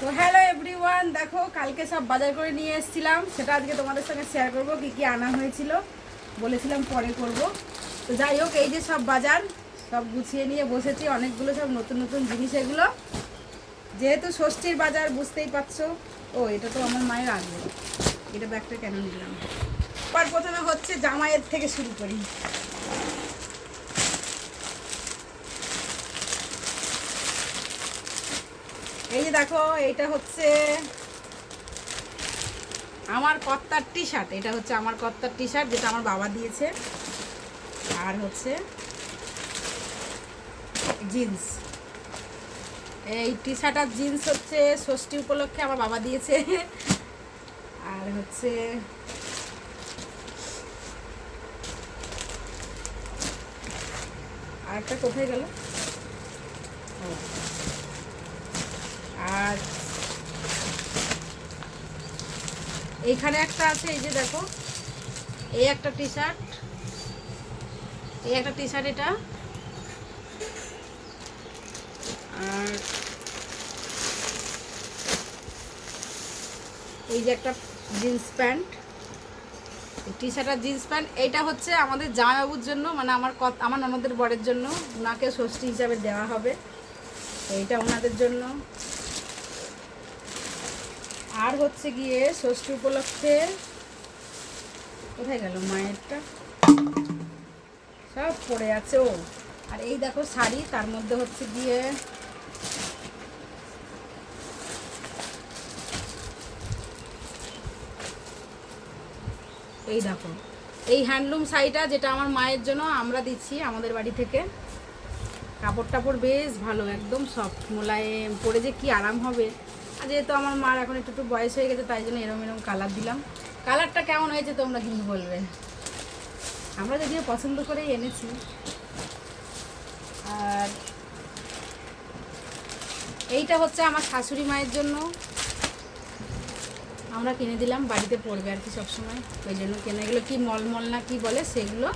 তো hello everyone, দেখো কালকে সব বাজার করে নিয়ে এসেছিলাম, সেটা আজকে তোমাদের সঙ্গে শেয়ার করব কি কি আনা হয়েছিল। বলেছিলাম পরে করব। তো যাই হোক, এই যে সব বাজার সব গুছিয়ে নিয়ে বসেছি, অনেকগুলো সব নতুন নতুন জিনিস। এগুলো যেহেতু ষষ্ঠীর বাজার, বুঝতেই পারছো। ও এটা তো আমার মায়ের আসবে, এটা ব্যাগটা কেন নিলাম। প্রথমে হচ্ছে জামাইয়ের থেকে শুরু করি। এই যে দেখো, এইটা হচ্ছে আমার কর্তার টি শার্ট। এটা হচ্ছে আমার কর্তার টি শার্ট, যেটা আমার বাবা দিয়েছে। আর হচ্ছে জিন্স। এই টি শার্ট আর জিন্স হচ্ছে ষষ্ঠী উপলক্ষে আমার বাবা দিয়েছে। আর হচ্ছে আরেকটা কোথায় গেল। আর এইখানে একটা আছে, এই যে দেখো, এই একটা টি শার্ট, এই একটা টি শার্ট এটা। আর এই যে একটা জিন্স প্যান্ট, টি শার্ট আর জিন্স প্যান্ট। এইটা হচ্ছে আমাদের জামাইবাবুর জন্য, মানে আমার ননদের বরের জন্য, ওনাকে ষষ্ঠী হিসাবে দেওয়া হবে। তো এইটা ওনাদের জন্য। আর হচ্ছে গিয়ে ষষ্ঠী উপলক্ষে কোথায় গেল মায়েরটা, সব পড়ে আছে। ও আর এই দেখো শাড়ি, তার মধ্যে হচ্ছে গিয়ে এই দেখো, এই হ্যান্ডলুম শাড়িটা, যেটা আমার মায়ের জন্য আমরা দিচ্ছি আমাদের বাড়ি থেকে। কাপড় টাপড় বেশ ভালো, একদম সফট মোলায়েম, পরে যে কি আরাম হবে। আর যেহেতু আমার মার এখন একটু বয়স হয়ে গেছে, তাই জন্য এরম এরম কালার দিলাম। কালারটা কেমন হয়েছে তোমরা কিন্তু বলবে। আমরা যদিও পছন্দ করেই এনেছি। আর এইটা হচ্ছে আমার শাশুড়ি মায়ের জন্য, আমরা কিনে দিলাম, বাড়িতে পড়বে আর কি সবসময়, ওই জন্য কেনা। এগুলো কি মলমল না কি বলে সেগুলো।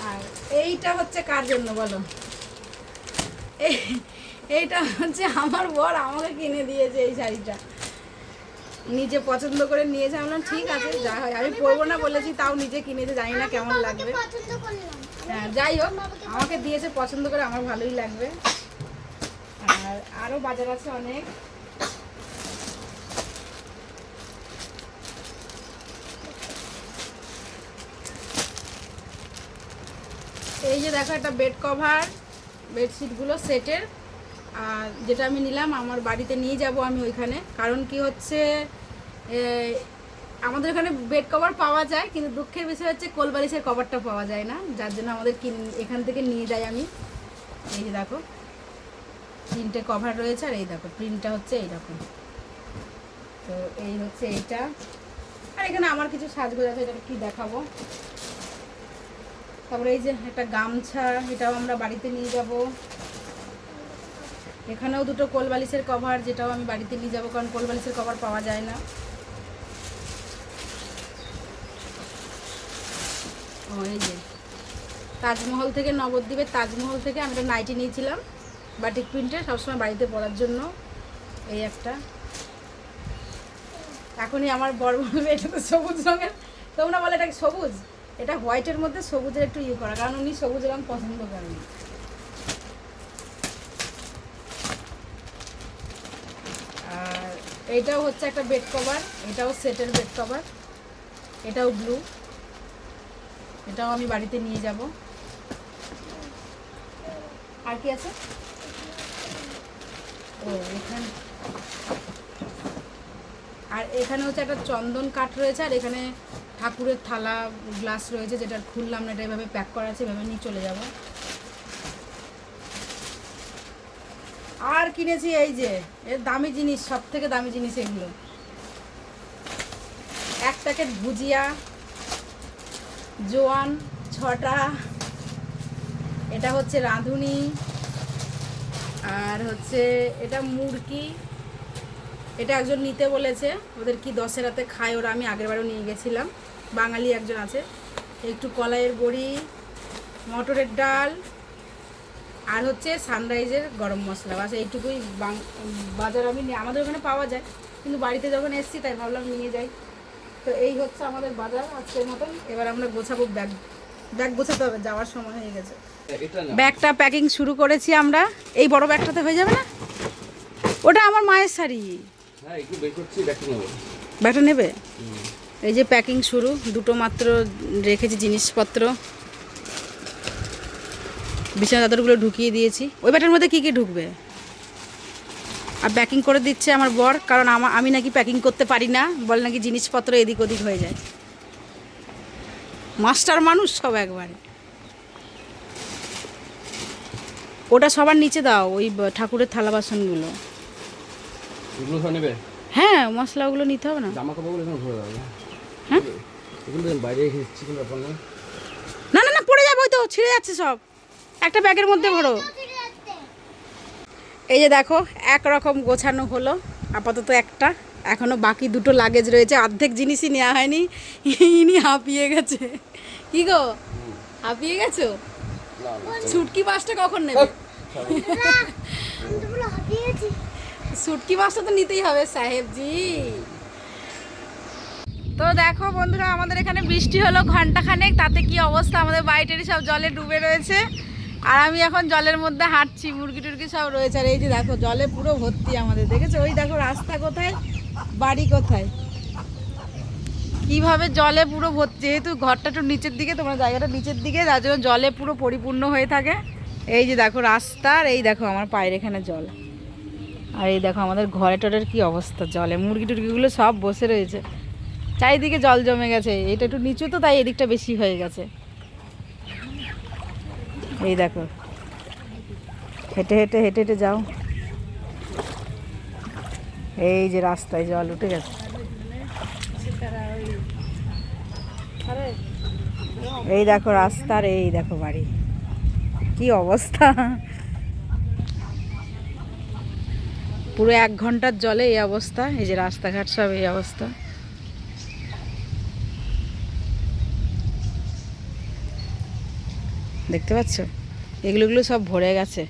আর এইটা হচ্ছে কার জন্য বলো। এইটা হচ্ছে আমার বর আমাকে কিনে দিয়েছে এই শাড়িটা, নিজে পছন্দ করে নিয়েছে। আমরা ঠিক আছে, যা হয়। আমি পরবো না বলেছি, তাও নিজে কিনেছে, জানি না কেমন লাগবে। হ্যাঁ যাই হোক, আমাকে দিয়েছে পছন্দ করে, আমার ভালোই লাগবে। আর আরও বাজার আছে অনেক। এই যে দেখো, একটা বেড কভার, বেডশিটগুলো সেটের। আর যেটা আমি নিলাম আমার বাড়িতে নিয়ে যাব আমি ওইখানে। কারণ কি হচ্ছে, আমাদের ওখানে বেড কভার পাওয়া যায়, কিন্তু দুঃখের বিষয় হচ্ছে কোলবালিশের কভারটা পাওয়া যায় না, যার জন্য আমাদের এখান থেকে নিয়ে যাই আমি। এই যে দেখো, 3টে কভার রয়েছে। আর এই দেখো প্রিন্টটা হচ্ছে এইরকম। তো এই হচ্ছে এইটা। আর এখানে আমার কিছু সাজগোজ আছে, এটা কি দেখাবো। তারপরে এই যে একটা গামছা, এটাও আমরা বাড়িতে নিয়ে যাব। এখানেও 2টো কোলবালিশের কভার, যেটাও আমি বাড়িতে নিয়ে যাবো, কারণ কোলবালিশের কভার পাওয়া যায় না। ও এই যে তাজমহল থেকে, নবদ্বীপের তাজমহল থেকে আমি একটা নাইটি নিয়েছিলাম বাটিক প্রিন্টের, সবসময় বাড়িতে পরার জন্য। এই একটা, এখনই আমার বড় বলবে এটা তো সবুজ রঙের, তোমরা বলে এটা সবুজ, এটা হোয়াইটের মধ্যে সবুজের একটু ইয়ে করা, কারণ উনি সবুজ রঙ পছন্দ করেন। আর এইটাও হচ্ছে একটা বেড কভার, এটাও সেটের বেড কভার, এটাও ব্লু, এটাও আমি বাড়িতে নিয়ে যাব। আর কি আছে, ও এখানে, আর এখানে হচ্ছে একটা চন্দন কাঠ রয়েছে। আর এখানে ঠাকুরের থালা গ্লাস রয়েছে, যেটা খুললাম না, এটা এভাবে প্যাক করা আছে, এভাবে নিয়ে চলে যাব। আর কিনেছি এই যে এর দামি জিনিস, সব থেকে দামি জিনিস এগুলো। 1 প্যাকেট ভুজিয়া, জোয়ান 6টা, এটা হচ্ছে রাঁধুনি, আর হচ্ছে এটা মুরগি। এটা একজন নিতে বলেছে, ওদের কি দশেরাতে খায় ওরা, আমি আগেরবারও নিয়ে গেছিলাম, বাঙালি একজন আছে। একটু কলাইয়ের বড়ি, মটরের ডাল, আর হচ্ছে সানরাইজের গরম মশলা, বাস এইটুকুই বাজার আমি আমাদের ওখানে পাওয়া যায়, কিন্তু বাড়িতে যখন এসেছি তাই ভাবলাম নিয়ে যাই। তো এই হচ্ছে আমাদের বাজার আজকের মতন। এবার আমরা গোছাবো, ব্যাগ গোছাতে হবে, যাওয়ার সময় হয়ে গেছে। ব্যাগটা প্যাকিং শুরু করেছি আমরা। এই বড় ব্যাগটাতে হয়ে যাবে না? ওটা আমার মায়ের শাড়ি। হ্যাঁ একটু বের করছি, ব্যাগটা নেব। ব্যাগটা নেবে? এই যে প্যাকিং শুরু, দুটো মাত্র রেখেছি জিনিসপত্র, বিছানা চাদরগুলো ঢুকিয়ে দিয়েছি। ওই ব্যাগটার মধ্যে কী কী ঢুকবে? আর প্যাকিং করে দিচ্ছে আমার বর, কারণ আমি নাকি প্যাকিং করতে পারি না, বলে নাকি জিনিসপত্র এদিক ওদিক হয়ে যায়। মাস্টার মানুষ সব একবারে। ওটা সবার নিচে দাও, ওই ঠাকুরের থালা বাসনগুলো। এগুলো সব নেবে? হ্যাঁ, মশলাগুলো নিতে হবে না? জামা কাপড়গুলো এখানে ধরে দাও। হ্যাঁ, এগুলো বাইরে রেখেছি, কোনো ব্যাপার নেই। না না না, পড়ে যাবে, ওই তো ছিঁড়ে যাচ্ছে সব। একটা ব্যাগের মধ্যে ভরো। এই যে দেখো, একরকম গোছানো হলো আপাতত একটা, এখনও বাকি দুটো লাগেজ রয়েছে, অর্ধেক জিনিসই নেওয়া হয়নি। ইনি হাঁপিয়ে গেছে। কি গো, হাঁপিয়ে গেছো? শুটকি মাছটা কখন নেবে? শুটকি মাছটা তো নিতেই হবে সাহেবজি। তো দেখো বন্ধুরা, আমাদের এখানে বৃষ্টি হলো ঘন্টাখানেক, তাতে কি অবস্থা, আমাদের বাড়িটারি সব জলে ডুবে রয়েছে। আর আমি এখন জলের মধ্যে হাঁটছি, মুরগি টুরগি সব রয়েছে। আর এই যে দেখো, জলে পুরো ভর্তি আমাদের, দেখেছো? ওই দেখো রাস্তা কোথায়, বাড়ি কোথায়, কিভাবে জলে পুরো ভর্তি। যেহেতু ঘরটা একটু নিচের দিকে, তোমার জায়গাটা নিচের দিকে, যার জন্য জলে পুরো পরিপূর্ণ হয়ে থাকে। এই যে দেখো রাস্তার, এই দেখো আমার পায়ের এখানে জল। আর এই দেখো আমাদের ঘরে টরের কি অবস্থা, জলে মুরগি টুরগিগুলো সব বসে রয়েছে, চারিদিকে জল জমে গেছে। এটা একটু নিচু তো, তাই এদিকটা বেশি হয়ে গেছে। এই দেখো, হেঁটে হেঁটে হেঁটে হেঁটে যাও, এই যে রাস্তায় জল উঠে গেছে। এই দেখো রাস্তার, এই দেখো বাড়ি, কি অবস্থা। পুরো 1 ঘন্টার জলে এই অবস্থা। এই যে রাস্তাঘাট সব এই অবস্থা। দেখতে পাচ্ছ, এগুলো সব ভরে গেছে,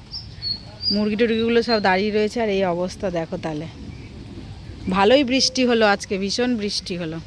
মুরগি টুরগিগুলো সব দাঁড়িয়ে রয়েছে। আর এই অবস্থা দেখো, তাহলে ভালোই বৃষ্টি হলো আজকে, ভীষণ বৃষ্টি হলো।